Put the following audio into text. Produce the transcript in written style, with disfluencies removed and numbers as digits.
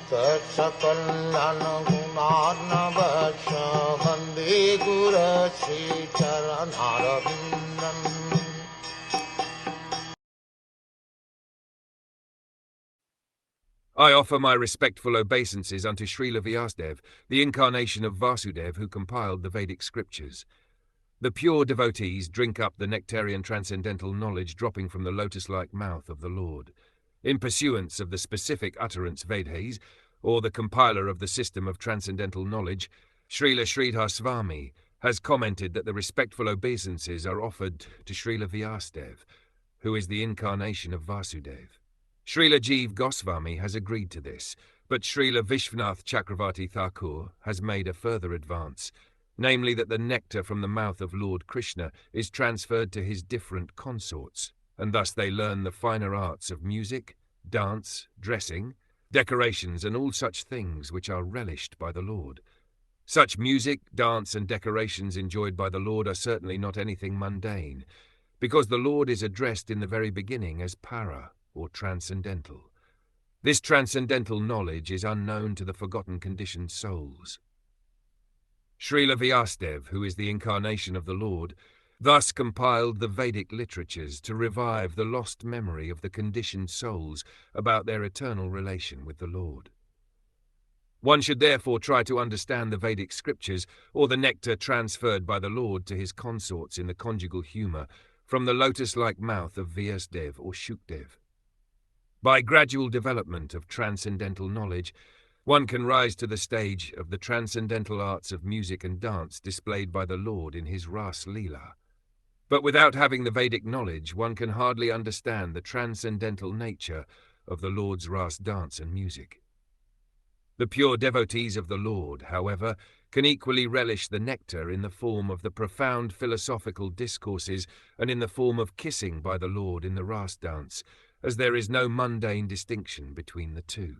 Sakalayan Gunarnavasya Vande Guru Sri Charanaravindan. I offer my respectful obeisances unto Srila Vyāsadeva, the incarnation of Vāsadeva who compiled the Vedic scriptures. The pure devotees drink up the nectarian transcendental knowledge dropping from the lotus-like mouth of the Lord. In pursuance of the specific utterance Vedhas, or the compiler of the system of transcendental knowledge, Srila Sridhar Swami has commented that the respectful obeisances are offered to Srila Vyāsadeva, who is the incarnation of Vāsadeva. Srila Jeev Goswami has agreed to this, but Srila Vishwanath Chakravarti Thakur has made a further advance, namely that the nectar from the mouth of Lord Krishna is transferred to his different consorts, and thus they learn the finer arts of music, dance, dressing, decorations, and all such things which are relished by the Lord. Such music, dance, and decorations enjoyed by the Lord are certainly not anything mundane, because the Lord is addressed in the very beginning as para, or transcendental. This transcendental knowledge is unknown to the forgotten conditioned souls. Srila Vyāsadeva, who is the incarnation of the Lord, thus compiled the Vedic literatures to revive the lost memory of the conditioned souls about their eternal relation with the Lord. One should therefore try to understand the Vedic scriptures, or the nectar transferred by the Lord to his consorts in the conjugal humor, from the lotus-like mouth of Vyāsadeva or Shukdev. By gradual development of transcendental knowledge, one can rise to the stage of the transcendental arts of music and dance displayed by the Lord in his Ras Leela. But without having the Vedic knowledge, one can hardly understand the transcendental nature of the Lord's Ras dance and music. The pure devotees of the Lord, however, can equally relish the nectar in the form of the profound philosophical discourses and in the form of kissing by the Lord in the Ras dance, as there is no mundane distinction between the two.